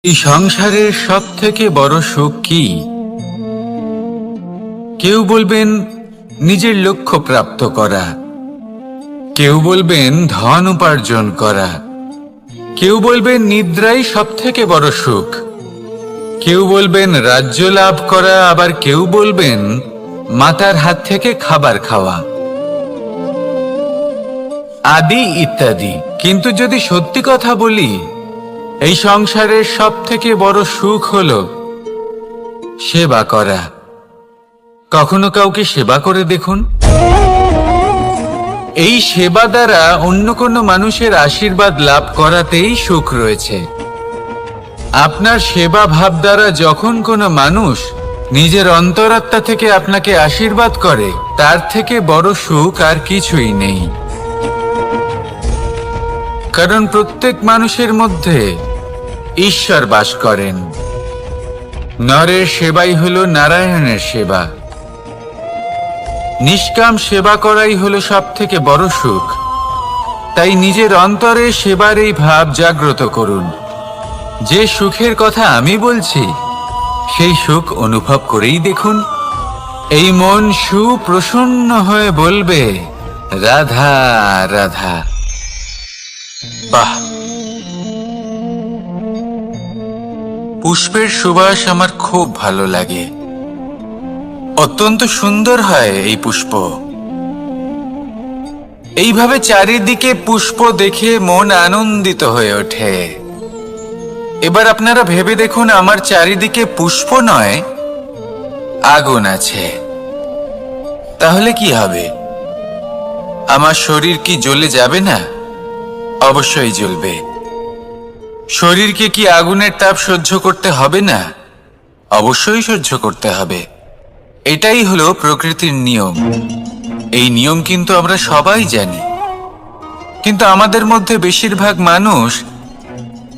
এই সংসারের সব থেকে বড় সুখ কি? কেউ বলবেন নিজের লক্ষ্য প্রাপ্ত করা, কেউ বলবেন ধন উপার্জন করা, কেউ বলবেন নিদ্রাই সব থেকে বড় সুখ, কেউ বলবেন রাজ্য লাভ করা, আবার কেউ বলবেন মাতার হাত থেকে খাবার খাওয়া, আদি ইত্যাদি। কিন্তু যদি সত্যি কথা বলি, এই সংসারের সব থেকে বড় সুখ হলো সেবা করা। কখনো কাউকে সেবা করে দেখুন। এই সেবা দ্বারা অন্য কোনো মানুষের আশীর্বাদ লাভ করাতেই সুখ রয়েছে। আপনার সেবা ভাব দ্বারা যখন কোনো মানুষ নিজের অন্তরাত্মা থেকে আপনাকে আশীর্বাদ করে, তার থেকে বড় সুখ আর কিছুই নেই। কারণ প্রত্যেক মানুষের মধ্যে ঈশ্বর বাস করেন। নরের সেবাই হলো নারায়ণের সেবা। নিষ্কাম সেবা করাই হলো সব থেকে বড় সুখ। তাই নিজের অন্তরে সেবার এই ভাব জাগ্রত করুন। যে সুখের কথা আমি বলছি, সেই সুখ অনুভব করেই দেখুন। এই মন সুপ্রসন্ন হয়ে বলবে, রাধা রাধা। বাহ! পুষ্পের সুবাস আমার খুব ভালো লাগে। অত্যন্ত সুন্দর হয় এই পুষ্প। এইভাবে চারিদিকে পুষ্প দেখে মন আনন্দিত হয়ে ওঠে। এবার আপনারা ভেবে দেখুন, আমার চারিদিকে পুষ্প নয়, আগুন আছে। তাহলে কি হবে? আমার শরীর কি জ্বলে যাবে না? অবশ্যই জ্বলবে। শরীরকে কি আগুনের তাপ সহ্য করতে হবে না? অবশ্যই সহ্য করতে হবে। এটাই হলো প্রকৃতির নিয়ম। এই নিয়ম কিন্তু আমরা সবাই জানি, কিন্তু আমাদের মধ্যে বেশিরভাগ মানুষ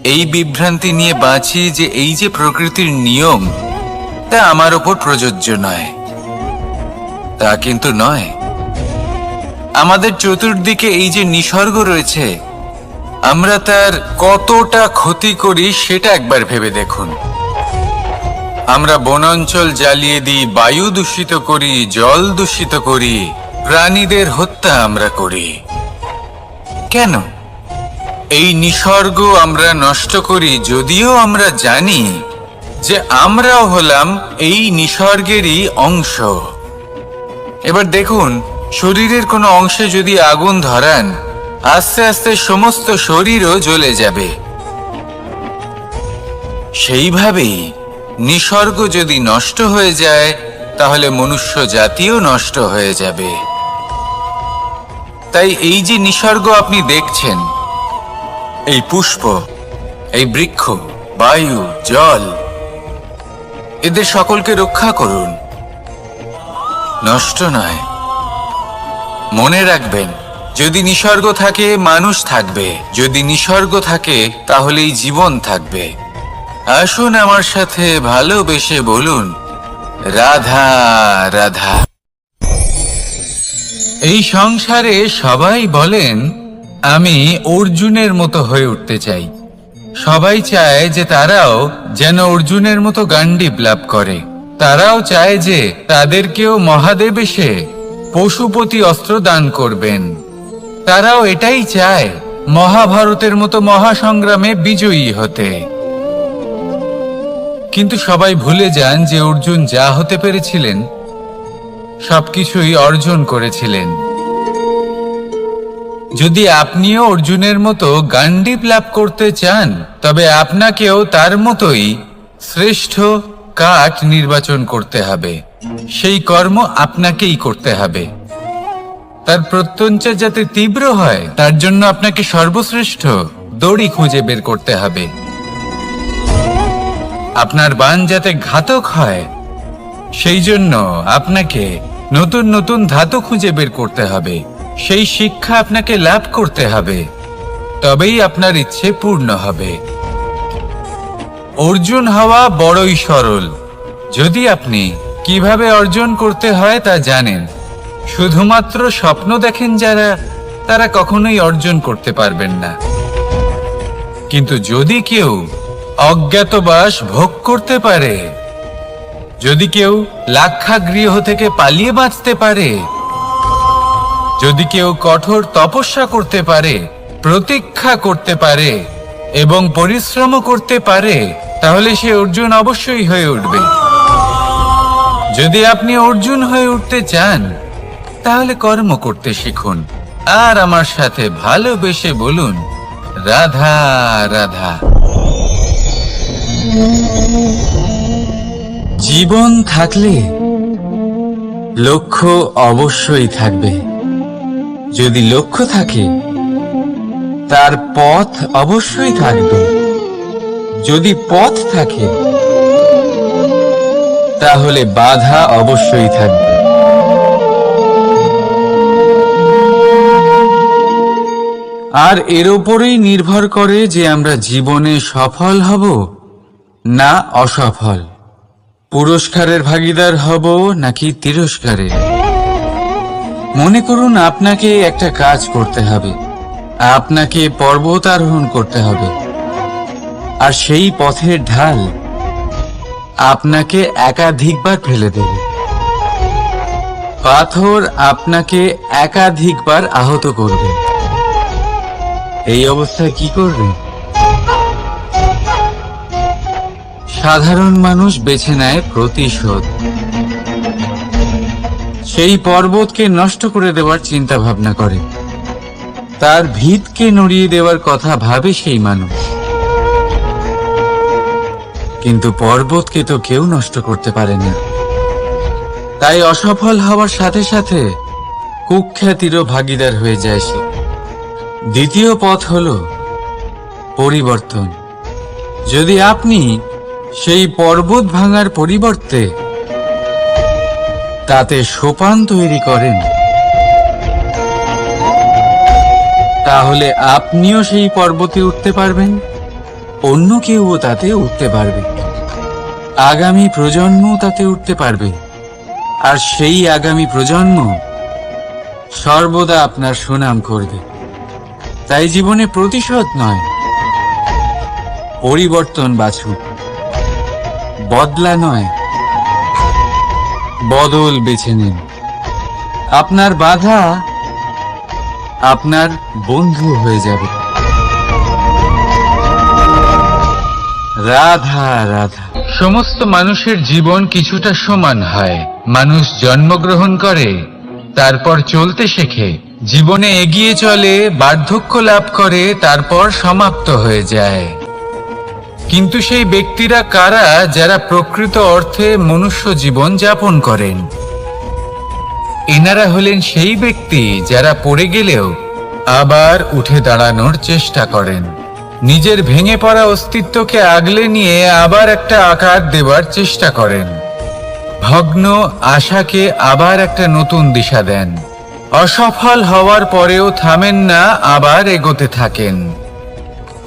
এই বিভ্রান্তি নিয়ে বাঁচি যে এই যে প্রকৃতির নিয়ম, তা আমার ওপর প্রযোজ্য নয়। তা কিন্তু নয়। আমাদের চতুর্দিকে এই যে নিসর্গ রয়েছে, আমরা তার কতটা ক্ষতি করি সেটা একবার ভেবে দেখুন। আমরা বনাঞ্চল জ্বালিয়ে দিই, বায়ু দূষিত করি, জল দূষিত করি, প্রাণীদের হত্যা আমরা করি। কেন? এই নিসর্গ আমরা নষ্ট করি, যদিও আমরা জানি যে আমরাও হলাম এই নিসর্গেরই অংশ। এবার দেখুন, শরীরের কোনো অংশে যদি আগুন ধরান, আস্তে আস্তে সমস্ত শরীরও জ্বলে যাবে। সেইভাবেই নিসর্গ যদি নষ্ট হয়ে যায়, তাহলে মনুষ্য জাতিও নষ্ট হয়ে যাবে। তাই এই যে নিসর্গ আপনি দেখছেন, এই পুষ্প, এই বৃক্ষ, বায়ু, জল, এদের সকলকে রক্ষা করুন, নষ্ট নয়। মনে রাখবেন, যদি নিসর্গ থাকে মানুষ থাকবে, যদি নিসর্গ থাকে তাহলেই জীবন থাকবে। আসুন আমার সাথে ভালোবেসে বলুন, রাধা রাধা। এই সংসারে সবাই বলেন আমি অর্জুনের মতো হয়ে উঠতে চাই। সবাই চায় যে তারাও যেন অর্জুনের মতো গান্ডীব লাভ করে। তারাও চায় যে তাদেরকেও মহাদেব এসে পশুপতি অস্ত্র দান করবেন। তারাও এটাই চায় মহাভারতের মতো মহাসংগ্রামে বিজয়ী হতে। কিন্তু সবাই ভুলে যান যে অর্জুন যা হতে পেরেছিলেন, সবকিছুই অর্জন করেছিলেন। যদি আপনিও অর্জুনের মতো গান্ডীব লাভ করতে চান, তবে আপনাকেও তার মতোই শ্রেষ্ঠ কাঠ নির্বাচন করতে হবে। সেই কর্ম আপনাকেই করতে হবে। তার প্রত্যঞ্চা যাতে তীব্র হয়, তার জন্য আপনাকে সর্বশ্রেষ্ঠ দড়ি খুঁজে বের করতে হবে। আপনার বাণ যাতে ঘাতক হয়, সেই জন্য আপনাকে নতুন নতুন ধাতু খুঁজে বের করতে হবে। সেই শিক্ষা আপনাকে লাভ করতে হবে, তবেই আপনার ইচ্ছে পূর্ণ হবে। অর্জুন হওয়া বড়ই সরল, যদি আপনি কিভাবে অর্জন করতে হয় তা জানেন। শুধুমাত্র স্বপ্ন দেখেন যারা, তারা কখনোই অর্জন করতে পারবেন না। কিন্তু যদি কেউ অজ্ঞাতবাস ভোগ করতে পারে, যদি কেউ লাক্ষাগৃহ থেকে পালিয়ে বাঁচতে পারে, যদি কেউ কঠোর তপস্যা করতে পারে, প্রতীক্ষা করতে পারে এবং পরিশ্রম করতে পারে, তাহলে সে অর্জুন অবশ্যই হয়ে উঠবে। যদি আপনি অর্জুন হয়ে উঠতে চান, তাহলে কর্ম করতে শিখুন আর আমার সাথে ভালোবেসে বলুন, রাধা রাধা। জীবন থাকলে লক্ষ্য অবশ্যই থাকবে। যদি লক্ষ্য থাকে, তার পথ অবশ্যই থাকবে। যদি পথ থাকে, তাহলে বাধা অবশ্যই থাকবে। আর এর উপরেই নির্ভর করে যে আমরা জীবনে সফল হব না অসফল, পুরস্কারের ভাগীদার হব নাকি তিরস্কারের। মনে করুন আপনাকে একটা কাজ করতে হবে, আপনাকে পর্বত আরোহণ করতে হবে, আর সেই পথের ঢাল আপনাকে একাধিকবার ফেলে দেবে। পাথর আপনাকে একাধিকবার আহত করবে। এই অবস্থায় কি করবেন? সাধারণ মানুষ বেছে নেয় প্রতিশোধ। সেই পর্বতকে নষ্ট করে দেওয়ার চিন্তা ভাবনা করে, তার ভিতকে নড়িয়ে দেওয়ার কথা ভাবে সেই মানুষ। কিন্তু পর্বতকে তো কেউ নষ্ট করতে পারে না। তাই অসফল হওয়ার সাথে সাথে কুখ্যাতিরও ভাগীদার হয়ে যায় সে। দ্বিতীয় পথ হল পরিবর্তন। যদি আপনি সেই পর্বত ভাঙার পরিবর্তে তাতে সোপান তৈরি করেন, তাহলে আপনিও সেই পর্বতে উঠতে পারবেন, অন্য কেউও তাতে উঠতে পারবে, আগামী প্রজন্মও তাতে উঠতে পারবে, আর সেই আগামী প্রজন্ম সর্বদা আপনার সুনাম করবে। তাই জীবনে প্রতিশোধ নয়, পরিবর্তন বাছুন। বদলা নয়, বদল বেছে নিন। আপনার বাধা আপনার বন্ধু হয়ে যাবে। রাধা রাধা। সমস্ত মানুষের জীবন কিছুটা সমান হয়। মানুষ জন্মগ্রহণ করে, তারপর চলতে শেখে, জীবনে এগিয়ে চলে, বার্ধক্য লাভ করে, তারপর সমাপ্ত হয়ে যায়। কিন্তু সেই ব্যক্তিরা কারা যারা প্রকৃত অর্থে মনুষ্য জীবন যাপন করেন? এনারা হলেন সেই ব্যক্তি যারা পড়ে গেলেও আবার উঠে দাঁড়ানোর চেষ্টা করেন, নিজের ভেঙে পড়া অস্তিত্বকে আগলে নিয়ে আবার একটা আকার দেবার চেষ্টা করেন, ভগ্ন আশাকে আবার একটা নতুন দিশা দেন। অসফল হওয়ার পরেও থামেন না, আবার এগোতে থাকেন।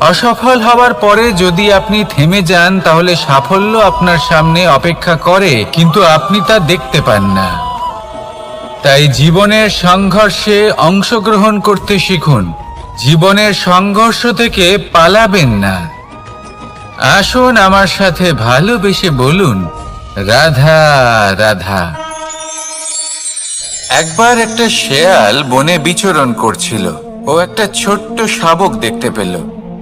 অসফল হওয়ার পরে যদি আপনি থেমে যান, তাহলে সাফল্য আপনার সামনে অপেক্ষা করে, কিন্তু আপনি তা দেখতে পান না। তাই জীবনের সংঘর্ষে অংশগ্রহণ করতে শিখুন। জীবনের সংঘর্ষ থেকে পালাবেন না। আসুন আমার সাথে ভালোবেসে বলুন, রাধা রাধা। একবার একটা শেয়াল বনে বিচরণ করছিল। ও একটা ছোট্ট শাবক দেখতে পেল।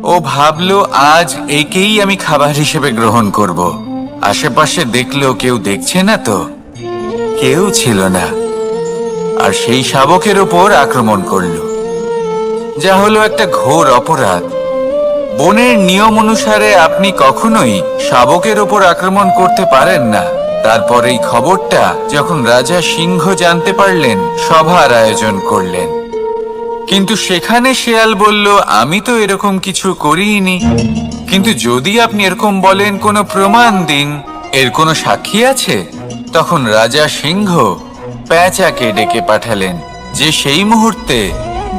ও ভাবলো, আজ একেই আমি খাবার হিসেবে গ্রহণ করব। আশেপাশে দেখলো কেউ দেখছে না তো, কেউ ছিল না, আর সেই শাবকের ওপর আক্রমণ করলো, যা হলো একটা ঘোর অপরাধ। বনের নিয়ম অনুসারে আপনি কখনোই শাবকের ওপর আক্রমণ করতে পারেন না। তারপর এই খবরটা যখন রাজা সিংহ জানতে পারলেন, সভার আয়োজন করলেন। কিন্তু সেখানে শেয়াল বলল, আমি তো এরকম কিছু করিনি। কিন্তু যদি আপনি এরকম বলেন, কোনো প্রমাণ দিন, এর কোনো সাক্ষী আছে? তখন রাজা সিংহ পেঁচাকে ডেকে পাঠালেন, যে সেই মুহূর্তে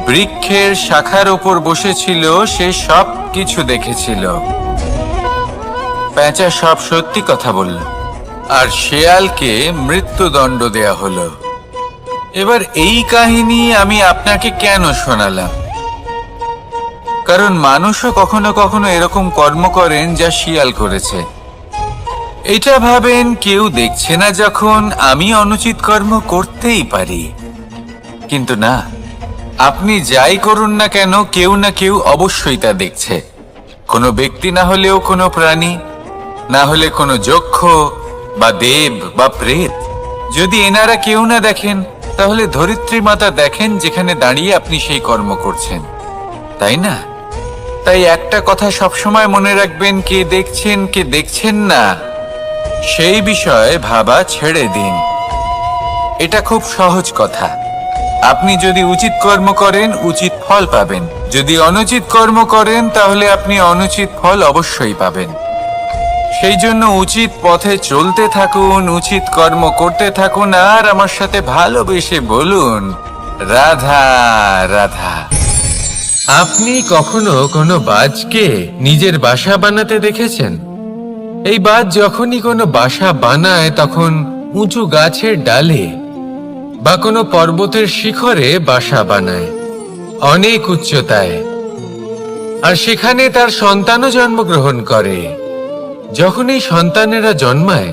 বৃক্ষের শাখার ওপর বসেছিল। সে সব কিছু দেখেছিল। পেঁচা সব সত্যি কথা বলল, আর শেয়ালকে মৃত্যুদণ্ড দেয়া হলো। এবার এই কাহিনী আমি আপনাকে কেন শোনালাম? কারণ মানুষও কখনো কখনো এরকম কর্ম করেন যা শিয়াল করেছে। এটা ভাবেন কেউ দেখছে না যখন আমি অনুচিত কর্ম করতেই পারি, কিন্তু না, আপনি যাই করুন না কেন কেউ না কেউ অবশ্যই তা দেখছে। কোনো ব্যক্তি না হলেও কোনো প্রাণী, না হলে কোনো যক্ষ বা দেব বা প্রেত। যদি এনারা কেউ না দেখেন, তাহলে ধরিত্রী মাতা দেখেন যেখানে দাঁড়িয়ে আপনি সেই কর্ম করছেন, তাই না? তাই একটা কথা সবসময় মনে রাখবেন, কে দেখছেন কে দেখছেন না সেই বিষয়ে ভাবা ছেড়ে দিন। এটা খুব সহজ কথা। আপনি যদি উচিত কর্ম করেন উচিত ফল পাবেন, যদি অনুচিত কর্ম করেন তাহলে আপনি অনুচিত ফল অবশ্যই পাবেন। সেই জন্য উচিত পথে চলতে থাকুন, উচিত কর্ম করতে থাকুন, আর আমার সাথে ভালোবেসে বলুন, রাধা রাধা। আপনি কখনো কোনো বাজকে নিজের বাসা বানাতে দেখেছেন? এই বাজ যখনই কোনো বাসা বানায় তখন উঁচু গাছের ডালে বা কোনো পর্বতের শিখরে বাসা বানায়, অনেক উচ্চতায়, আর সেখানে তার সন্তানও জন্মগ্রহণ করে। যখন এই সন্তানেরা জন্মায়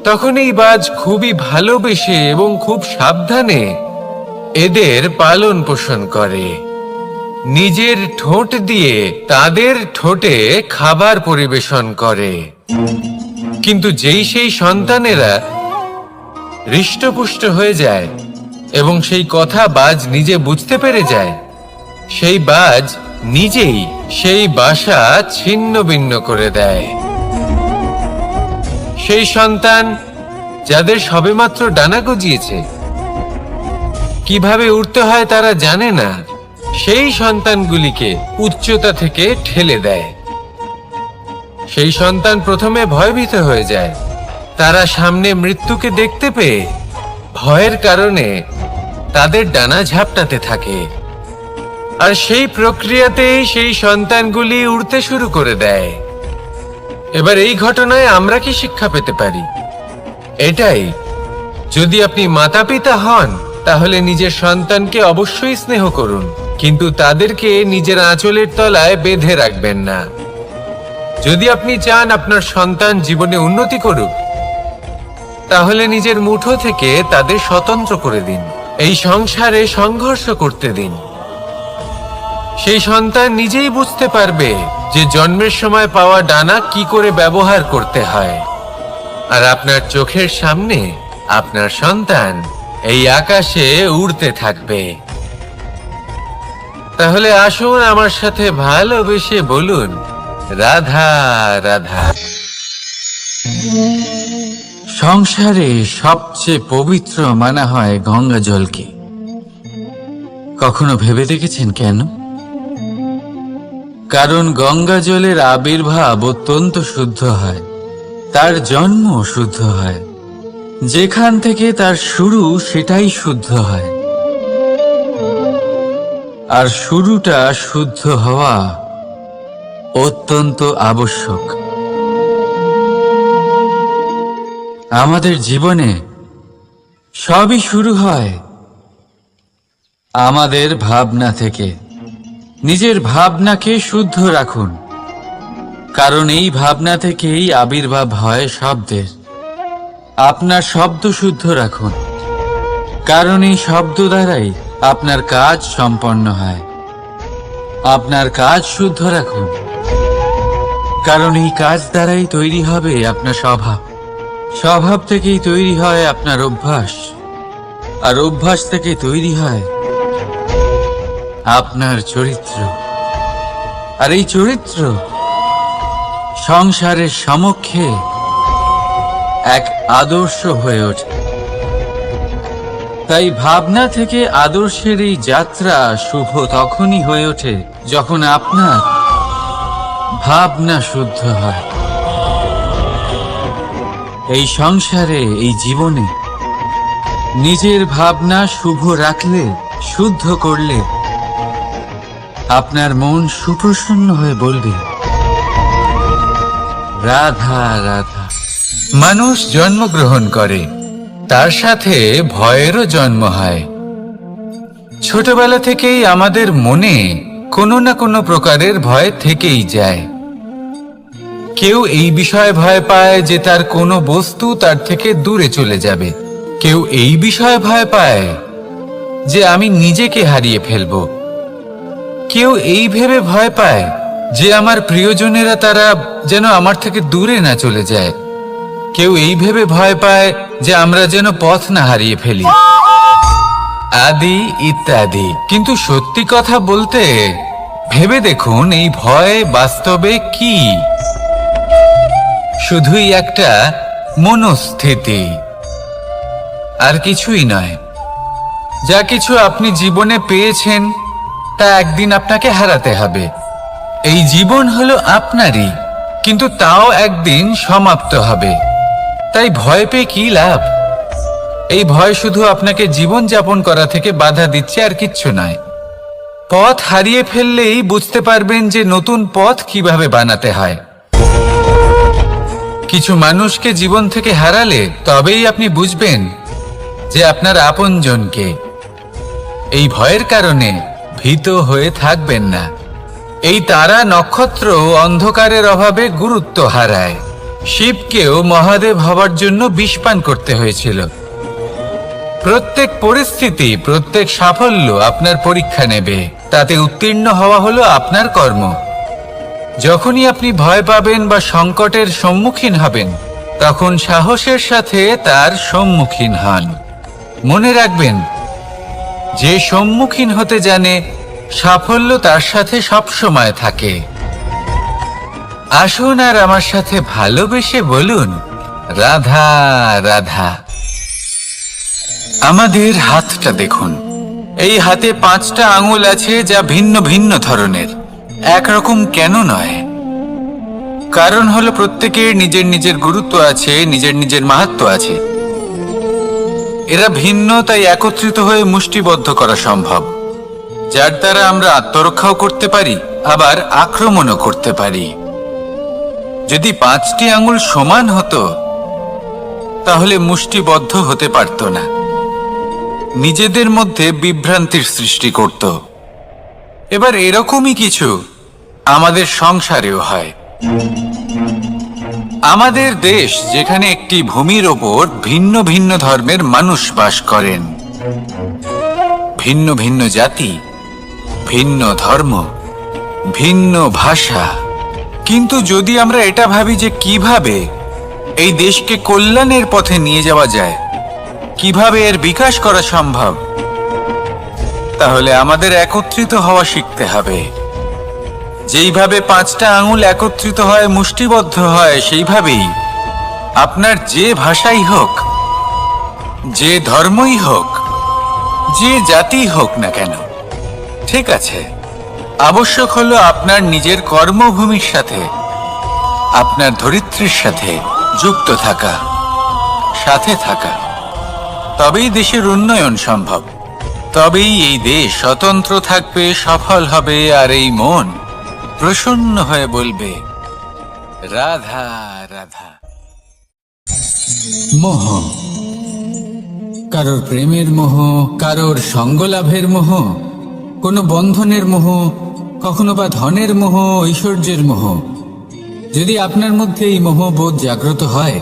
তখন এই বাজ খুবই ভালোবেসে এবং খুব সাবধানে এদের পালন পোষণ করে। নিজের ঠোঁট দিয়ে তাদের ঠোঁটে খাবার পরিবেশন করে। কিন্তু যেই সেই সন্তানেরা হৃষ্টপুষ্ট হয়ে যায় এবং সেই কথা বাজ নিজে বুঝতে পেরে যায়, সেই বাজ নিজেই সেই বাসা ছিন্ন ভিন্ন করে দেয়। সেই সন্তান যাদের সবেমাত্র ডানা গজিয়েছে, কিভাবে উড়তে হয় তারা জানে না, সেই সন্তানগুলিকে উচ্চতা থেকে ঠেলে দেয়। সেই সন্তান প্রথমে ভয়ভীত হয়ে যায়। তারা সামনে মৃত্যুকে দেখতে পেয়ে ভয়ের কারণে তাদের ডানা ঝাপটাতে থাকে, আর সেই প্রক্রিয়াতেই সেই সন্তানগুলি উড়তে শুরু করে দেয়। এবার এই ঘটনায় আমরা কি শিক্ষা পেতে পারি? এটাই, যদি আপনি মাতা পিতা হন তাহলে নিজের সন্তানকে অবশ্যই স্নেহ করুন, কিন্তু তাদেরকে নিজের আঁচলের তলায় বেঁধে রাখবেন না। যদি আপনি চান আপনার সন্তান জীবনে উন্নতি করুক, তাহলে নিজের মুঠো থেকে তাদের স্বতন্ত্র করে দিন, এই সংসারে সংঘর্ষ করতে দিন। সেই সন্তান নিজেই বুঝতে পারবে যে জন্মের সময় পাওয়া ডানা কি করে ব্যবহার করতে হয়। আর আপনার চোখের সামনে আপনার সন্তান এই আকাশে উড়তে থাকবে। তাহলে আসুন আমার সাথে ভালোবেসে বলুন, রাধা রাধা। সংসারে সবচেয়ে পবিত্র মানা হয় গঙ্গা জলকে। কখনো ভেবে দেখেছেন কেন? কারণ গঙ্গা জলের আবির্ভাব অত্যন্ত শুদ্ধ হয়, তার জন্ম শুদ্ধ হয়, যেখান থেকে তার শুরু সেটাই শুদ্ধ হয়। আর শুরুটা শুদ্ধ হওয়া অত্যন্ত আবশ্যক। আমাদের জীবনে সবই শুরু হয় আমাদের ভাবনা থেকে। নিজের ভাবনাকে শুদ্ধ রাখুন, কারণ এই ভাবনা থেকেই আবির্ভাব হয় শব্দের। আপনার শব্দ শুদ্ধ রাখুন, কারণ এই শব্দ দ্বারাই আপনার কাজ সম্পন্ন হয়। আপনার কাজ শুদ্ধ রাখুন, কারণ এই কাজ দ্বারাই তৈরি হবে আপনার স্বভাব। স্বভাব থেকেই তৈরি হয় আপনার অভ্যাস, আর অভ্যাস থেকে তৈরি হয় আপনার চরিত্র। আর এই চরিত্র সংসারের সমক্ষে এক আদর্শ হয়ে ওঠে। তাই ভাবনা থেকে আদর্শের এই যাত্রা শুভ তখনই হয়ে ওঠে যখন আপনার ভাবনা শুদ্ধ হয়। এই সংসারে, এই জীবনে নিজের ভাবনা শুভ রাখলে, শুদ্ধ করলে আপনার মন সুপ্রসন্ন হয়ে বলবে, রাধা রাধা। মানুষ জন্মগ্রহণ করে, তার সাথে ভয়েরও জন্ম হয়। ছোটবেলা থেকেই আমাদের মনে কোনো না কোনো প্রকারের ভয় থেকেই যায়। কেউ এই বিষয়ে ভয় পায় যে তার কোনো বস্তু তার থেকে দূরে চলে যাবে। কেউ এই বিষয়ে ভয় পায় যে আমি নিজেকে হারিয়ে ফেলব। কেউ এই ভেবে ভয় পায় যে আমার প্রিয়জনেরা তারা যেন আমার থেকে দূরে না চলে যায়। কেউ এই ভেবে ভয় পায় যে আমরা যেন পথ না হারিয়ে ফেলি, আদি ইত্যাদি। কিন্তু সত্যি কথা বলতে, ভেবে দেখুন এই ভয় বাস্তবে কি? শুধুই একটা মনস্থিতি, আর কিছুই নয়। যা কিছু আপনি জীবনে পেয়েছেন তা একদিন আপনাকে হারাতে হবে। এই জীবন হলো আপনারই, কিন্তু তাও একদিন সমাপ্ত হবে। তাই ভয় পেয়ে কি লাভ? এই ভয় শুধু আপনাকে জীবন যাপন করা থেকে বাধা দিচ্ছে, আর কিচ্ছু নয়। পথ হারিয়ে ফেললেই বুঝতে পারবেন যে নতুন পথ কিভাবে বানাতে হয়। কিছু মানুষকে জীবন থেকে হারালে তবেই আপনি বুঝবেন যে আপনার আপনজনকে। এই ভয়ের কারণে ভীত হয়ে থাকবেন না। এই তারা নক্ষত্র অন্ধকারের অভাবে গুরুত্ব হারায়। শিবকেও মহাদেব হবার জন্য বিষপান করতে হয়েছিল। প্রত্যেক পরিস্থিতি, প্রত্যেক সাফল্য আপনার পরীক্ষা নেবে। তাতে উত্তীর্ণ হওয়া হলো আপনার কর্ম। যখনই আপনি ভয় পাবেন বা সংকটের সম্মুখীন হবেন, তখন সাহসের সাথে তার সম্মুখীন হন। মনে রাখবেন, যে সম্মুখীন হতে জানে সাফল্য তার সাথে সবসময় থাকে। আসুন আর আমার সাথে ভালোবেসে বলুন, রাধা রাধা। আমাদের হাতটা দেখুন। এই হাতে 5টা আঙুল আছে, যা ভিন্ন ভিন্ন ধরনের। একরকম কেন নয়? কারণ হলো প্রত্যেকের নিজের নিজের গুরুত্ব আছে, নিজের নিজের মাহাত্ম্য আছে। এরা ভিন্ন, তাই একত্রিত হয়ে মুষ্টিবদ্ধ করা সম্ভব, যার দ্বারা আমরা আত্মরক্ষাও করতে পারি, আবার আক্রমণও করতে পারি। যদি 5টি আঙুল সমান হতো তাহলে মুষ্টিবদ্ধ হতে পারত না, নিজেদের মধ্যে বিভ্রান্তির সৃষ্টি করত। এবার এরকমই কিছু আমাদের সংসারেও হয়। আমাদের দেশ, যেখানে একটি ভূমির ওপর ভিন্ন ভিন্ন ধর্মের মানুষ বাস করেন, ভিন্ন ভিন্ন জাতি, ভিন্ন ধর্ম, ভিন্ন ভাষা। কিন্তু যদি আমরা এটা ভাবি যে কিভাবে এই দেশকে কল্যাণের পথে নিয়ে যাওয়া যায়, কিভাবে এর বিকাশ করা সম্ভব, তাহলে আমাদের একত্রিত হওয়া শিখতে হবে। যেইভাবে 5টা আঙুল একত্রিত হয়, মুষ্টিবদ্ধ হয়, সেইভাবেই আপনার যে ভাষাই হোক, যে ধর্মই হোক, যে জাতি হোক না কেন, ঠিক আছে, আবশ্যক হলো আপনার নিজের কর্মভূমির সাথে, আপনার ধরিত্রীর সাথে যুক্ত থাকা, সাথে থাকা। তবেই দেশের উন্নয়ন সম্ভব। তবেই এই দেশ স্বতন্ত্র থাকবে, সফল হবে, আর এই মন প্রসন্ন হয়ে বলবে, রাধা রাধা। মোহ, কারোর প্রেমের মোহ, কারোর সঙ্গলাভের মোহ, কোনো বন্ধনের মোহ, কখনো বা ধনের মোহ, ঐশ্বর্যের মোহ। যদি আপনার মধ্যে এই মোহবোধ জাগ্রত হয়,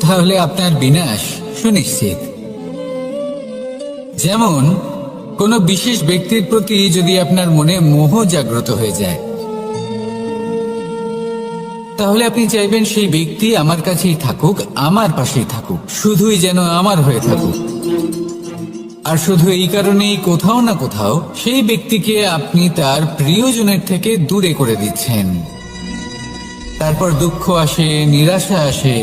তাহলে আপনার বিনাশ সুনিশ্চিত। যেমন কোনো বিশেষ ব্যক্তির প্রতি যদি আপনার মনে মোহ জাগ্রত হয়ে যায়, তাহলে আপনি চাইবেন সেই ব্যক্তি আমার কাছেই থাকুক, আমার পাশেই থাকুক, শুধুই যেন আমার হয়ে থাকুক। আর শুধু এই কারণেই কোথাও না কোথাও সেই ব্যক্তিকে আপনি তার প্রিয়জনের থেকে দূরে করে দিচ্ছেন। তারপর দুঃখ আসে, নিরাশা আসে,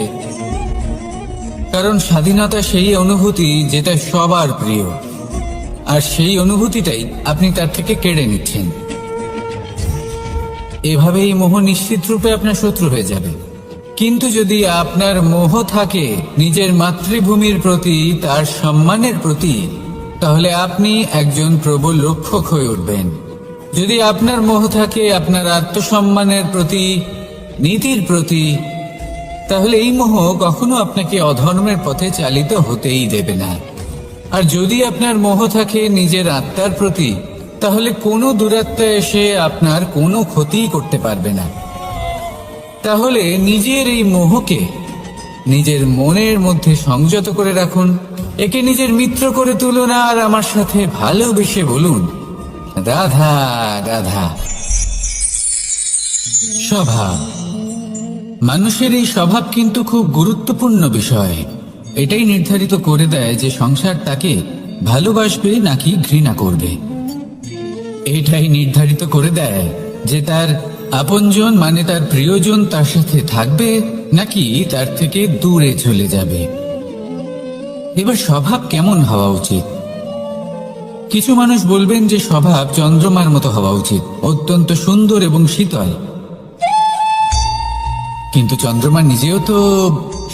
কারণ স্বাধীনতা সেই অনুভূতি যেটা সবার প্রিয়, আর সেই অনুভূতিটাই আপনি তার থেকে কেড়ে নিচ্ছেন। এভাবেই মোহ নিশ্চিত রূপে আপনার শত্রু হয়ে যাবে। কিন্তু যদি আপনার মোহ থাকে নিজের মাতৃভূমির প্রতি, তার সম্মানের প্রতি, তাহলে আপনি একজন প্রবল রক্ষক হয়ে উঠবেন। যদি আপনার মোহ থাকে আপনার আত্মসম্মানের প্রতি, নীতির প্রতি, তাহলে এই মোহ কখনো আপনাকে অধর্মের পথে চালিত হতেই দেবে না। আর যদি আপনার মোহ থাকে নিজের আত্মার প্রতি, তাহলে কোনো দুরাত্মা এসে আপনার কোনো ক্ষতি করতে পারবে না। তাহলে নিজের এই মোহকে নিজের মনের মধ্যে সংযত করে রাখুন, একে নিজের মিত্র করে তুলুন আর আমার সাথে ভালোবেসে বলুন, রাধা রাধা। স্বভাব, মানুষের এই স্বভাব কিন্তু খুব গুরুত্বপূর্ণ বিষয়। এটাই নির্ধারিত করে দেয় যে সংসার তাকে ভালোবাসবে নাকি ঘৃণা করবে। এটাই নির্ধারিত করে দেয় যে তার আপনজন মানে তার প্রিয়জন তার সাথে থাকবে নাকি তার থেকে দূরে চলে যাবে। এবার স্বভাব কেমন হওয়া উচিত? কিছু মানুষ বলবেন যে স্বভাব চন্দ্রমার মতো হওয়া উচিত, অত্যন্ত সুন্দর এবং শীতল। কিন্তু চন্দ্রমা নিজেও তো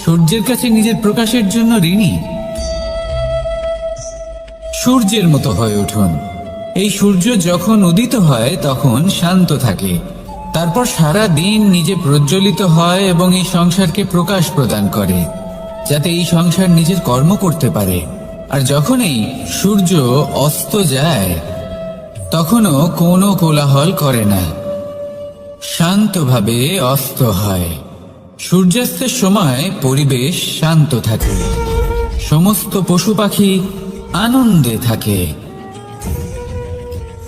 সূর্যের কাছে নিজের প্রকাশের জন্য ঋণী। সূর্যের মতো হয়ে উঠুন। এই সূর্য যখন উদিত হয় তখন শান্ত থাকে, তারপর সারা দিন নিজে প্রজ্বলিত হয় এবং এই সংসারকে প্রকাশ প্রদান করে, যাতে এই সংসার নিজের কর্ম করতে পারে। আর যখন এই সূর্য অস্ত যায় তখনও কোনো কোলাহল করে না, শান্তভাবে অস্ত হয়। সূর্যাস্তের সময় পরিবেশ শান্ত থাকে, সমস্ত পশু পাখি আনন্দে থাকে।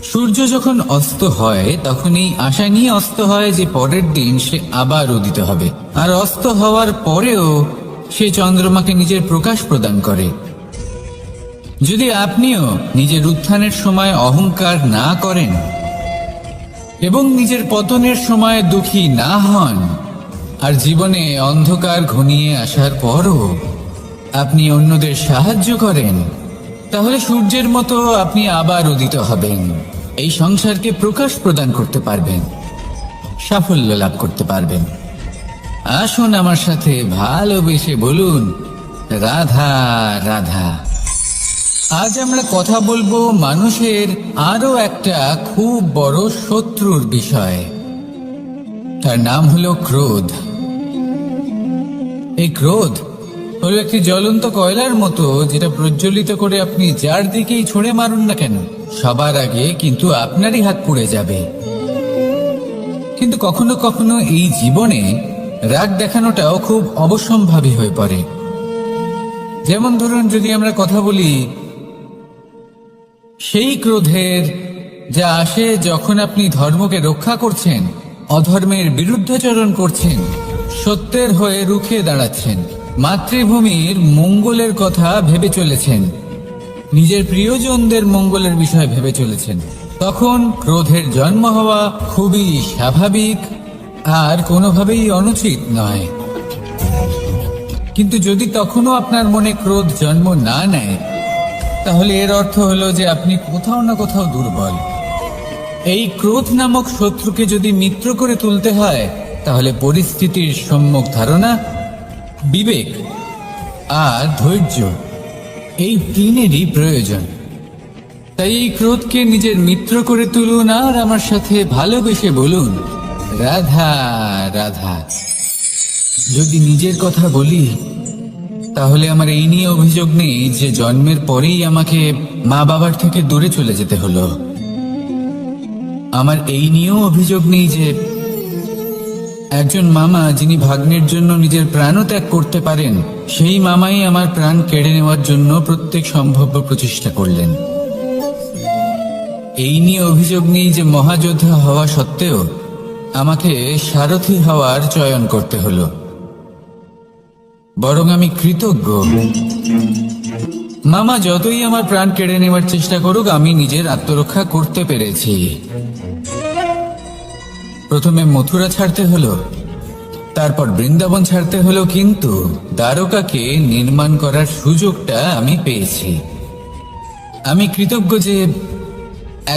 সূর্য যখন অস্ত হয় তখন এই আশা নিয়ে অস্ত হয় যে পরের দিন সে আবার উদিত হবে, আর অস্ত হওয়ার পরেও সে চন্দ্রমাকে নিজের প্রকাশ প্রদান করে। যদি আপনিও নিজের উত্থানের সময় অহংকার না করেন এবং নিজের পতনের সময় দুঃখী না হন, আর জীবনে অন্ধকার ঘনিয়ে আসার পরও আপনি অন্যদের সাহায্য করেন, তাহলে সূর্যের মতো আপনি আবার উদিত হবেন, এই সংসারকে প্রকাশ প্রদান করতে পারবেন, সাফল্য লাভ করতে পারবেন। আসুন আমার সাথে ভালোবেসে বলুন, রাধা রাধা। আজ আমরা কথা বলবো মানুষের আরো একটা খুব বড় শত্রুর বিষয়। তার নাম হলো ক্রোধ। এই ক্রোধ হলো একটি জ্বলন্ত কয়লার মতো, যেটা প্রজ্বলিত করে আপনি যার দিকেই ছুঁড়ে মারুন না কেন সবার আগে কিন্তু আপনারই হাত পুড়ে যাবে। কিন্তু কখনো কখনো এই জীবনে রাগ দেখানোটাও খুব অবশ্যম্ভাবী হয়ে পড়ে। যেমন ধরুন, যদি আমরা কথা বলি সেই ক্রোধের যা আসে যখন আপনি ধর্মকে রক্ষা করছেন, অধর্মের বিরুদ্ধাচরণ করছেন, সত্যের হয়ে রুখে দাঁড়াচ্ছেন, মাতৃভূমির মঙ্গলের কথা ভেবে চলেছেন, নিজের প্রিয়জনদের মঙ্গলের বিষয় ভেবে চলেছেন, তখন ক্রোধের জন্ম হওয়া খুবই স্বাভাবিক আর কোনোভাবেই অনুচিত নয়। কিন্তু যদি তখনও আপনার মনে ক্রোধ জন্ম না নেয়, তাহলে এর অর্থ হলো যে আপনি কোথাও না কোথাও দুর্বল। এই ক্রোধ নামক শত্রুকে যদি মিত্র করে তুলতে হয়, তাহলে পরিস্থিতির সম্যক ধারণা, বিবেক আর ধৈর্য, এই তিনেরই প্রয়োজন। তাই এই ক্রোধকে নিজের মিত্র করে তুলুন আর আমার সাথে ভালোবেসে বলুন, রাধা রাধা। যদি নিজের কথা বলি, তাহলে আমার এই নিয়ে অভিযোগ নেই যে জন্মের পরেই আমাকে মা বাবার থেকে দূরে চলে যেতে হলো। আমার এই নিয়েও অভিযোগ নেই যে একজন মামা যিনি ভাগ্নের জন্য নিজের প্রাণও ত্যাগ করতে পারেন, সেই মামাই আমার প্রাণ কেড়ে নেওয়ার জন্য প্রত্যেক সম্ভাব্য প্রচেষ্টা করলেন। এই নিয়ে অভিযোগ নেই যে মহাযোদ্ধা হওয়া সত্ত্বেও আমাকে সারথি হওয়ার চয়ন করতে হলো। বরং আমি কৃতজ্ঞ, মামা যতই আমার প্রাণ কেড়ে নেওয়ার চেষ্টা করুক, আমি নিজের আত্মরক্ষা করতে পেরেছি। প্রথমে মথুরা ছাড়তে হলো, তারপর বৃন্দাবন ছাড়তে হলো, কিন্তু দ্বারকাকে নির্মাণ করার সুযোগটা আমি পেয়েছি। আমি কৃতজ্ঞ যে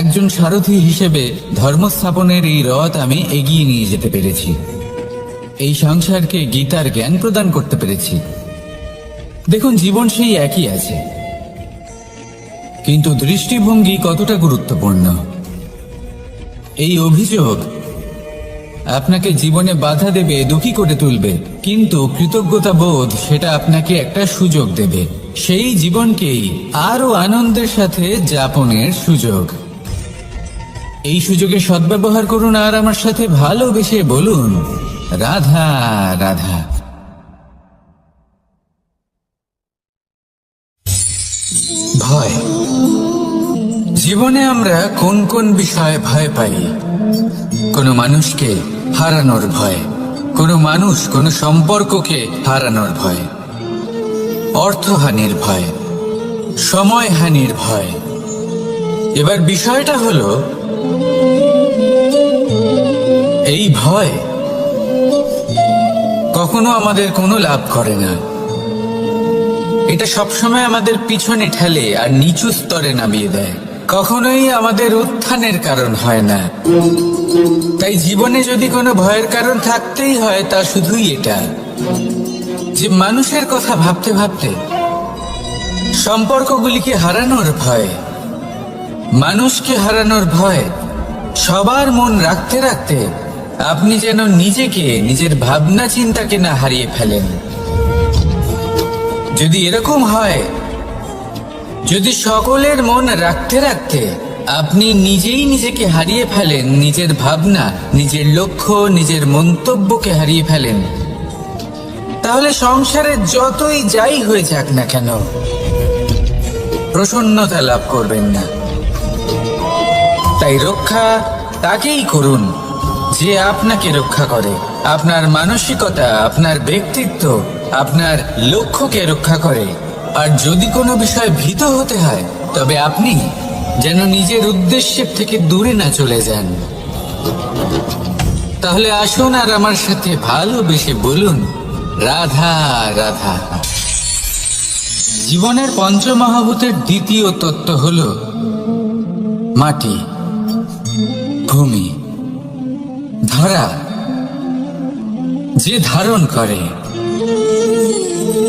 একজন সারথি হিসেবে ধর্মস্থাপনের এই রথ আমি এগিয়ে নিয়ে যেতে পেরেছি, এই সংসারকে গীতার জ্ঞান প্রদান করতে পেরেছি। দেখুন, জীবন সেই একই আছে, কিন্তু দৃষ্টিভঙ্গি কতটা গুরুত্বপূর্ণ। এই অভিযোগ আপনাকে জীবনে বাধা দেবে, দুঃখী করে তুলবে, কিন্তু কৃতজ্ঞতা বোধ সেটা আপনাকে একটা সুযোগ দেবে, সেই জীবনকেই আরো আনন্দের সাথে যাপনের সুযোগ। এই সুযোগে সদ্ব্যবহার করুন আর আমার সাথে ভালোবেসে বলুন, রাধা রাধা। ভয়। জীবনে আমরা কোন কোন বিষয়ে ভয় পাই? কোনো মানুষকে হারানোর ভয়, কোনো মানুষ কোনো সম্পর্ককে হারানোর ভয়, অর্থহানির ভয়, সময়হানির ভয়। এবার বিষয়টা হলো, এই ভয় কখনো আমাদের কোনো লাভ করে না। এটা সবসময় আমাদের পিছনে ঠেলে আর নিচু স্তরে নামিয়ে দেয়, কখনোই আমাদের উত্থানের কারণ হয় না। তাই জীবনে যদি কোনো ভয়ের কারণ থাকতেই হয়, তা শুধুই এটা যে মানুষের কথা ভাবতে ভাবতে সম্পর্কগুলিকে হারানোর ভয়, মানুষকে হারানোর ভয়, সবার মন রাখতে রাখতে আপনি যেন নিজেকে, নিজের ভাবনা চিন্তাকে না হারিয়ে ফেলেন। যদি এরকম হয়, যদি সকলের মন রাখতে রাখতে আপনি নিজেই নিজেকে হারিয়ে ফেলেন, নিজের ভাবনা, নিজের লক্ষ্য, নিজের মন্তব্যকে হারিয়ে ফেলেন, তাহলে সংসারে যতই যাই হয়ে যাক না কেন, প্রসন্নতা লাভ করবেন না। তাই রক্ষা তাকেই করুন যে আপনাকে রক্ষা করে, আপনার মানসিকতা, আপনার ব্যক্তিত্ব, আপনার লক্ষ্যকে রক্ষা করে। আর যদি কোনো বিষয় ভীত হতে হয়, তবে আপনি যেন নিজের উদ্দেশ্যের থেকে দূরে না চলে যান। তাহলে আসুন আর আমার সাথে ভালোবেসে বলুন, রাধা রাধা। জীবনের পঞ্চমহাভূতের দ্বিতীয় তত্ত্ব হল মাটি, ভূমি, ধরা, যে ধারণ করে,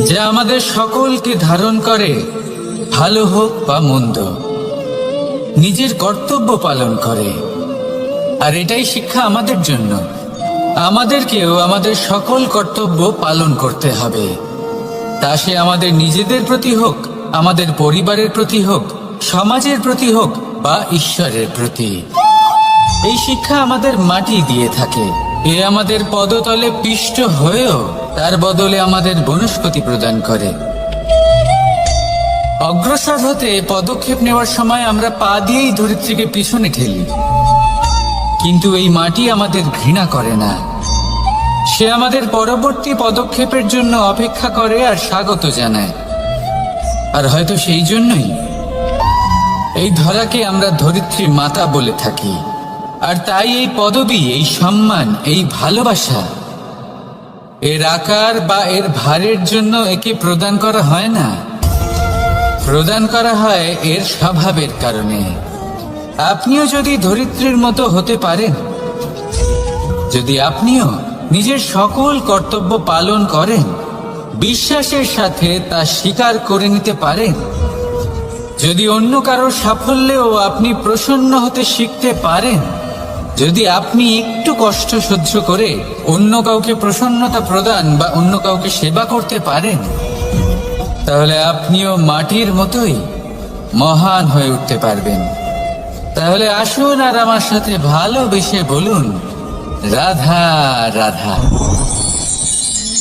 যা আমাদের সকলকে ধারণ করে, ভালো হোক বা মন্দ, নিজের কর্তব্য পালন করে। আর এটাই শিক্ষা আমাদের জন্য। আমাদেরকেও আমাদের সকল কর্তব্য পালন করতে হবে, তা সে আমাদের নিজেদের প্রতি হোক, আমাদের পরিবারের প্রতি হোক, সমাজের প্রতি হোক বা ঈশ্বরের প্রতি। এই শিক্ষা আমাদের মাটি দিয়ে থাকে। এ আমাদের পদতলে পিষ্ট হয়েও তার বদলে আমাদের বনস্পতি প্রদান করে। অগ্রসর হতে পদক্ষেপ নেওয়ার সময় আমরা পা দিয়েই ধরিত্রীকে পিছনে ঠেলি, কিন্তু এই মাটি আমাদের ঘৃণা করে না। সে আমাদের পরবর্তী পদক্ষেপের জন্য অপেক্ষা করে আর স্বাগত জানায়। আর হয়তো সেই জন্যই এই ধরাকে আমরা ধরিত্রী মাতা বলে থাকি। আর তাই এই পদবী, এই সম্মান, এই ভালোবাসা, এর আকার বা এর ভারের জন্য একে প্রদান করা হয় না, প্রদান করা হয় এর স্বভাবের কারণে। আপনিও যদি ধরিত্রীর মতো হতে পারেন, যদি আপনিও নিজের সকল কর্তব্য পালন করেন, বিশ্বাসের সাথে তা স্বীকার করে নিতে পারেন, যদি অন্য কারোর সাফল্যেও আপনি প্রসন্ন হতে শিখতে পারেন, যদি আপনি একটু কষ্ট সহ্য করে অন্য কাউকে প্রসন্নতা প্রদান বা অন্য কাউকে সেবা করতে পারেন, তাহলে আপনিও মাটির মতোই মহান হয়ে উঠতে পারবেন। তাহলে আসুন আর আমার সাথে ভালোবেসে বলুন, রাধা রাধা।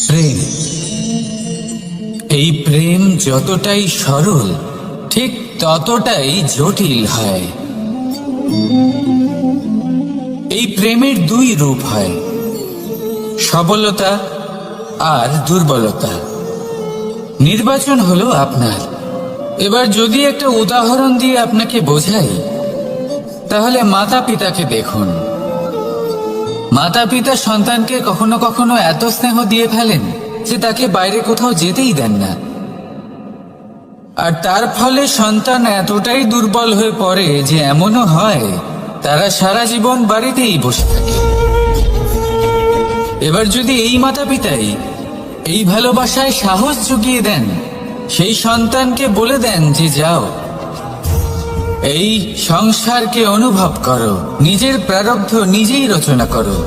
প্রেম, এই প্রেম যতটাই সরল, ঠিক ততটাই জটিল হয়। এই প্রেমের দুই রূপ হয়, সবলতা আর দুর্বলতা। নির্বাচন হলো আপনার। এবার যদি একটা উদাহরণ দিয়ে আপনাকে বোঝাই, তাহলে মাতা পিতাকে দেখুন। মাতা পিতা সন্তানকে কখনো কখনো এত স্নেহ দিয়ে ফেলেন যে তাকে বাইরে কোথাও যেতেই দেন না। আর তার ফলে সন্তান এতটাই দুর্বল হয়ে পড়ে যে এমনও হয় তারা সারা জীবন বাড়িতেই বসে থাকে। এবার যদি এই মাতা পিতাই এই ভালোবাসায় সাহস জুগিয়ে দেন, সেই সন্তানকে বলে দেন যে যাও, এই সংসারকে অনুভব করো, নিজের প্রারব্ধ নিজেই রচনা করো,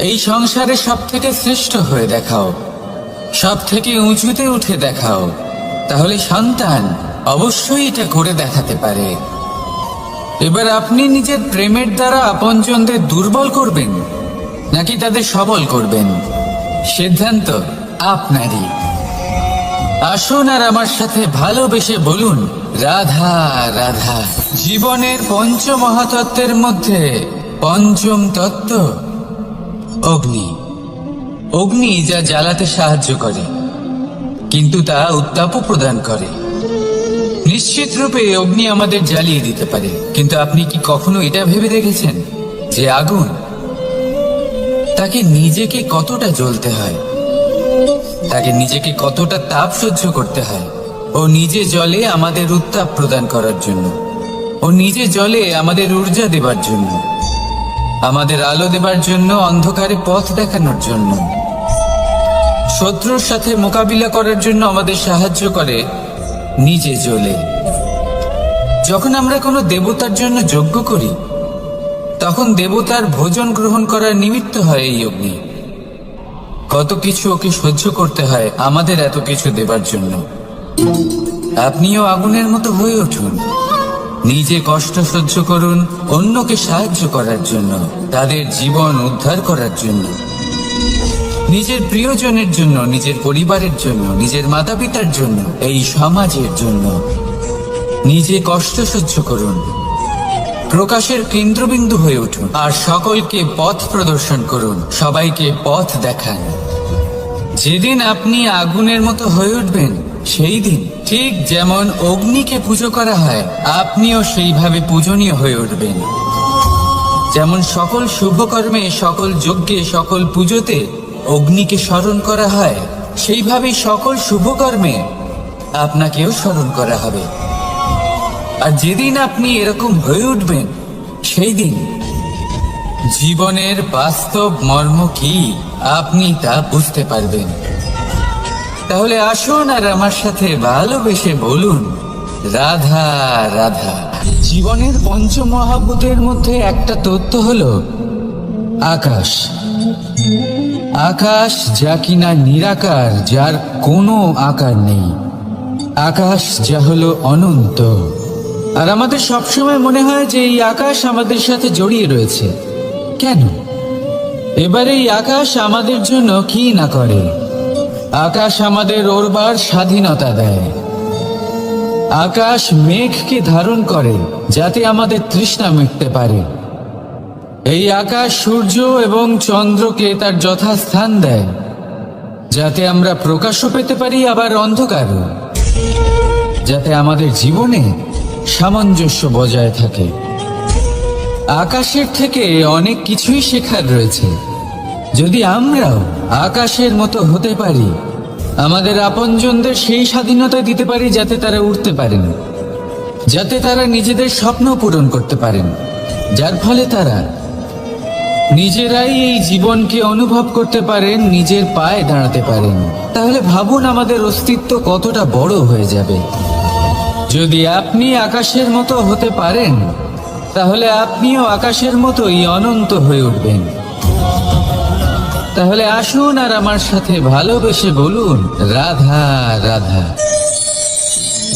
এই সংসারে সব থেকে শ্রেষ্ঠ হয়ে দেখাও, সব থেকে উঁচুতে উঠে দেখাও, তাহলে সন্তান অবশ্যই এটা করে দেখাতে পারে। এবার আপনি নিজের প্রেমের দ্বারা আপনজনদের দুর্বল করবেন নাকি তাদের সবল করবেন, সিদ্ধান্ত আপনারই। আসুন আর আমার সাথে ভালোবেসে বলুন, রাধা রাধা। জীবনের পঞ্চমহাতত্ত্বের মধ্যে পঞ্চম তত্ত্ব অগ্নি। অগ্নি যা জ্বালাতে সাহায্য করে, কিন্তু তা উত্তাপও প্রদান করে। নিশ্চিত রূপে অগ্নি আমাদের জ্বালিয়ে দিতে পারে, কিন্তু আপনি কি কখনো এটা ভেবে দেখেছেন যে আগুন, তাকে নিজেকে কতটা জ্বলতে হয়, তাকে নিজেকে কতটা তাপ সহ্য করতে হয়? ও নিজে জলে আমাদের উত্তাপ প্রদান করার জন্য, ও নিজে জলে আমাদের ঊর্জা দেবার জন্য, আমাদের আলো দেবার জন্য, অন্ধকারে পথ দেখানোর জন্য, শত্রুর সাথে মোকাবিলা করার জন্য আমাদের সাহায্য করে নিজে জ্বলে। যখন আমরা কোনো দেবতার জন্য যজ্ঞ করি, তখন দেবতার ভোজন গ্রহণ করার নিমিত্ত হয় এই অগ্নি। কত কিছু ওকে সহ্য করতে হয় আমাদের এত কিছু দেবার জন্য। আপনিও আগুনের মতো হয়ে উঠুন, নিজে কষ্ট সহ্য করুন অন্যকে সাহায্য করার জন্য, তাদের জীবন উদ্ধার করার জন্য, নিজের প্রিয়জনের জন্য, নিজের পরিবারের জন্য, নিজের মাতা পিতার জন্য, এই সমাজের জন্য। নিজে কষ্ট সহ্য করুন, প্রকাশের কেন্দ্রবিন্দু হয়ে উঠুন, আর সকলকে পথ প্রদর্শন করুন, সবাইকে পথ দেখান। যেদিন আপনি আগুনের মতো হয়ে উঠবেন, সেই দিন ঠিক যেমন অগ্নিকে পুজো করা হয়, আপনিও সেইভাবে পূজনীয় হয়ে উঠবেন। যেমন সকল শুভকর্মে, সকল যজ্ঞে, সকল পুজোতে অগ্নিকে স্মরণ করা হয়, সেইভাবেই সকল শুভকর্মে আপনাকেও স্মরণ করা হবে। আর যেদিন আপনি এরকম হয়ে উঠবেন, সেই দিন জীবনের বাস্তব মর্ম কি আপনি তা বুঝতে পারবেন। তাহলে আসুন আর আমার সাথে ভালোবেসে বলুন, রাধা রাধা। জীবনের পঞ্চমহাভূতের মধ্যে একটা তত্ত্ব হলো আকাশ। আকাশ যা কিনা নিরাকার, যার কোনো আকার নেই। আকাশ যা হলো অনন্ত। আর আমাদের সবসময় মনে হয় যে এই আকাশ আমাদের সাথে জড়িয়ে রয়েছে। কেন? এবার এই আকাশ আমাদের জন্য কি না করে। আকাশ আমাদের ওড়বার স্বাধীনতা দেয়। আকাশ মেঘকে ধারণ করে যাতে আমাদের তৃষ্ণা মিটতে পারে। এই আকাশ সূর্য এবং চন্দ্রকে তার যথাস্থান দেয়, যাতে আমরা প্রকাশও পেতে পারি, আবার অন্ধকারও, যাতে আমাদের জীবনে সামঞ্জস্য বজায় থাকে। আকাশের থেকে অনেক কিছুই শেখার রয়েছে। যদি আমরাও আকাশের মতো হতে পারি, আমাদের আপনজনদের সেই স্বাধীনতা দিতে পারি যাতে তারা উড়তে পারেন, যাতে তারা নিজেদের স্বপ্ন পূরণ করতে পারেন, যার ফলে তারা নিজেরাই এই জীবনকে অনুভব করতে পারেন, নিজের পায়ে দাঁড়াতে পারেন, তাহলে ভাবুন আমাদের অস্তিত্ব কতটা বড় হয়ে যাবে। যদি আপনি আকাশের মতো হতে পারেন, তাহলে আপনিও আকাশের মতোই অনন্ত হয়ে উঠবেন। তাহলে আসুন আর আমার সাথে ভালোবেসে বলুন, রাধা রাধা।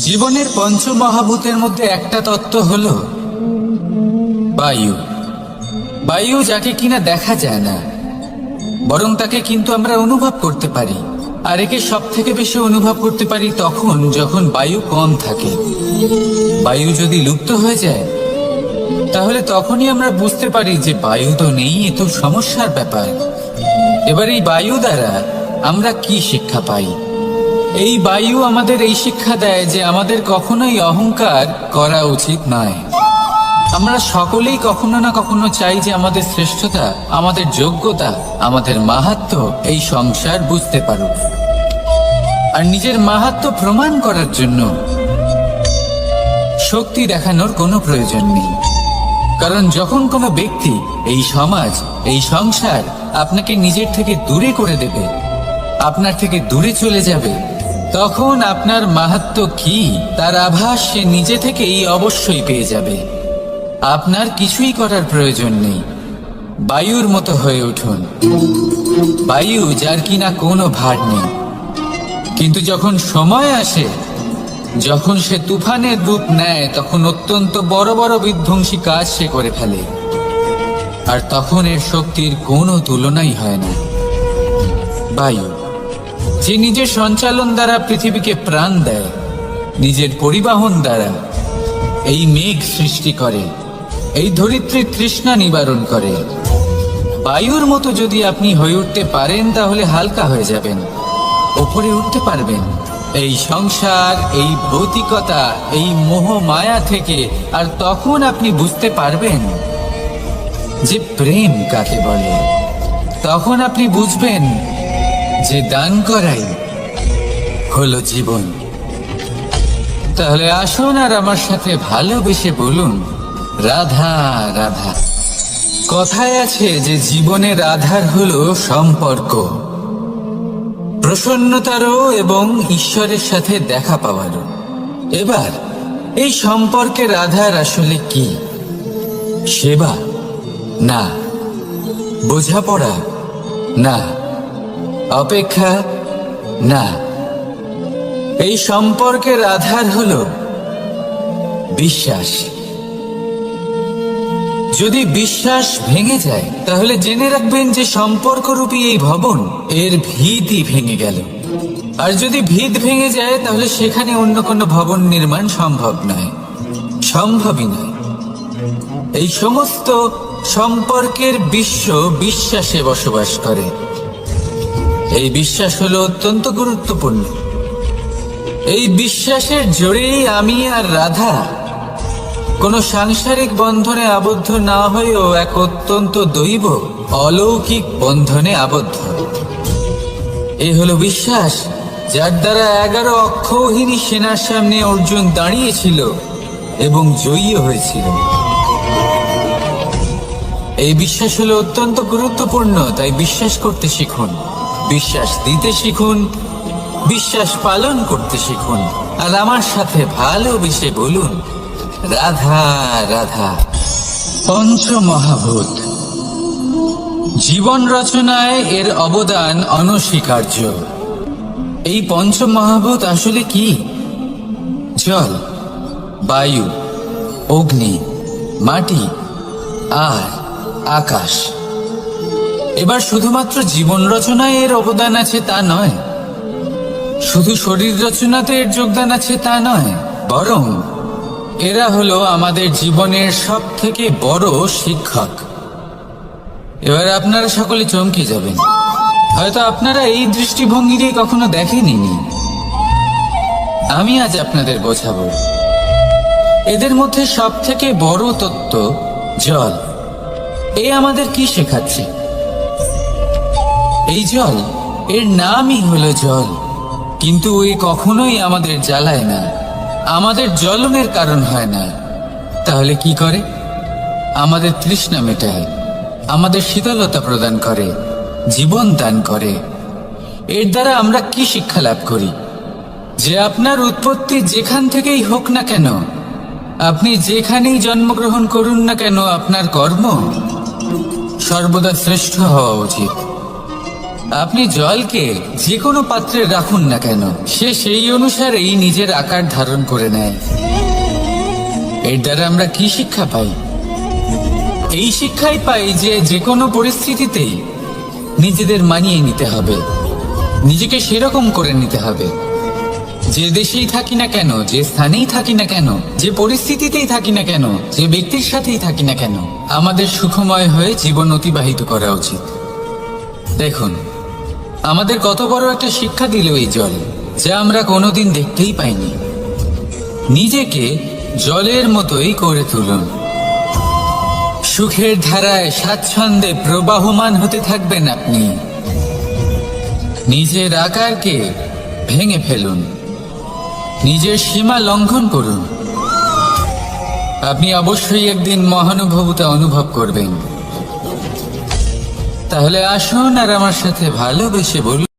জীবনের পঞ্চমহাভূতের মধ্যে একটা তত্ত্ব হলো বায়ু। বায়ু যাকে কিনা দেখা যায় না, বরং তাকে কিন্তু আমরা অনুভব করতে পারি। আর একে সব থেকে বেশি অনুভব করতে পারি তখন যখন বায়ু কম থাকে। বায়ু যদি লুপ্ত হয়ে যায়, তাহলে তখনই আমরা বুঝতে পারি যে বায়ু তো নেই, এ তো সমস্যার ব্যাপার। এবার এই বায়ু দ্বারা আমরা কি শিক্ষা পাই? এই বায়ু আমাদের এই শিক্ষা দেয় যে আমাদের কখনোই অহংকার করা উচিত নয়। আমরা সকলেই কখনো না কখনো চাই যে আমাদের শ্রেষ্ঠতা, আমাদের যোগ্যতা, আমাদের মাহাত্ম্য এই সংসার বুঝতে পারুক। আর নিজের মাহাত্ম্য প্রমাণ করার জন্য শক্তি দেখানোর কোনো প্রয়োজন নেই। কারণ যখন কোনো ব্যক্তি, এই সমাজ, এই সংসার আপনাকে নিজের থেকে দূরে করে দেবে, আপনার থেকে দূরে চলে যাবে, তখন আপনার মাহাত্ম্য কি তার আভাস সে নিজে থেকেই অবশ্যই পেয়ে যাবে। আপনার কিছুই করার প্রয়োজন নেই। বায়ুর মতো হয়ে উঠুন। বায়ু যার কিনা কোনো ভার নেই, কিন্তু যখন সময় আসে যখন সে তুফানের রূপ নেয় তখন অত্যন্ত বড় বড় বিধ্বংসী কাজ সে করে ফেলে, আর তখন এর শক্তির কোনো তুলনাই হয় না। বায়ু, যে নিজের সঞ্চালন দ্বারা পৃথিবীকে প্রাণ দেয়, নিজের পরিবহন দ্বারা এই মেঘ সৃষ্টি করে, এই ধরিত্রীর তৃষ্ণা নিবারণ করে। বায়ুর মতো যদি আপনি হয়ে উঠতে পারেন তাহলে হালকা হয়ে যাবেন, ওপরে উঠতে পারবেন এই সংসার, এই ভৌতিকতা, এই মোহ মায়া থেকে। আর তখন আপনি বুঝতে পারবেন যে প্রেম কাকে বলে। তখন আপনি বুঝবেন যে দান করাই হলো জীবন। তাহলে আসুন আর আমার সাথে ভালোবেসে বলুন, রাধা রাধা। কথায় আছে যে জীবনের আধার হলো সম্পর্ক, প্রসন্নতারও এবং ঈশ্বরের সাথে দেখা পাওয়ারও। এবার এই সম্পর্কের আধার আসলে কি? সেবা? না। বোঝাপড়া? না। অপেক্ষা? না। এই সম্পর্কের আধার হলো বিশ্বাস। যদি বিশ্বাস ভেঙে যায় তাহলে জেনে রাখবেন যে সম্পর্করূপী এই ভবন, এর ভিতই ভেঙে গেল। আর যদি ভিত ভেঙে যায় তাহলে সেখানে অন্য কোনো ভবন নির্মাণ সম্ভব নয়, সম্ভবই নয়। এই সমস্ত সম্পর্কের বিশ্ব বিশ্বাসে বসবাস করে। এই বিশ্বাস হলো অত্যন্ত গুরুত্বপূর্ণ। এই বিশ্বাসের জোরেই আমি আর রাধা কোনো সাংসারিক বন্ধনে আবদ্ধ না হয়েও এক অত্যন্ত দৈব অলৌকিক বন্ধনে আবদ্ধ। এই হলো বিশ্বাস, যার দ্বারা 11 অক্ষৌহিনী সেনার সামনে অর্জুন দাঁড়িয়েছিল এবং জয়ী হয়েছিল। এই বিশ্বাস হলো অত্যন্ত গুরুত্বপূর্ণ, তাই বিশ্বাস করতে শিখুন, বিশ্বাস দিতে শিখুন, বিশ্বাস পালন করতে শিখুন। আর আমার সাথে ভালোবেসে বলুন, রাধা রাধা। পঞ্চমহাভূত জীবন রচনায় এর অবদান অনস্বীকার্য। এই পঞ্চমহাভূত আসলে কি? জল, বায়ু, অগ্নি, মাটি আর আকাশ। এবার শুধুমাত্র জীবন রচনায় এর অবদান আছে তা নয়, শুধু শরীর রচনাতে এর যোগদান আছে তা নয়, বরং এরা হলো আমাদের জীবনের সব থেকে বড় শিক্ষক। এবার আপনারা সকলে চমকে যাবেন, হয়তো আপনারা এই দৃষ্টিভঙ্গি দিয়ে কখনো দেখেননি। আমি আজ আপনাদের বোঝাবো। এদের মধ্যে সব থেকে বড় তত্ত্ব জল। এ আমাদের কি শেখাচ্ছে? এই জল, এর নামই হলো জল, কিন্তু এ কখনোই আমাদের জ্বালায় না, আমাদের জ্বলনের কারণ হয় না। তাহলে কি করে? আমাদের তৃষ্ণা মেটায়, আমাদের শীতলতা প্রদান করে, জীবন দান করে। এর দ্বারা আমরা কি শিক্ষা লাভ করি? যে আপনার উৎপত্তি যেখান থেকেই হোক না কেন, আপনি যেখানেই জন্মগ্রহণ করুন না কেন, আপনার কর্ম সর্বদা শ্রেষ্ঠ হওয়া উচিত। আপনি জলকে যে কোনো পাত্রে রাখুন না কেন, সে সেই অনুসারেই নিজের আকার ধারণ করে নেয়। এর দ্বারা আমরা কি শিক্ষা পাই? এই শিক্ষাই পাই যে যে কোনো পরিস্থিতিতেই নিজেদের মানিয়ে নিতে হবে, নিজেকে সেরকম করে নিতে হবে। যে দেশেই থাকি না কেন, যে স্থানেই থাকি না কেন, যে পরিস্থিতিতেই থাকি না কেন, যে ব্যক্তির সাথেই থাকি না কেন, আমাদের সুখময় হয়ে জীবন অতিবাহিত করা উচিত। দেখুন, আমাদের কত বড় একটা শিক্ষা দিল এই জল, যা আমরা কোনোদিন দেখতেই পাইনি। নিজেকে জলের মতোই করে তুলুন। সুখের ধারায় স্বাচ্ছন্দ্যে প্রবাহমান হতে থাকবেন আপনি। নিজের আকারকে ভেঙে ফেলুন, নিজের সীমা লঙ্ঘন করুন। আপনি অবশ্যই একদিন মহানুভবতা অনুভব করবেন। তাহলে আসুন আর আমার সাথে ভালোবেসে বলুন,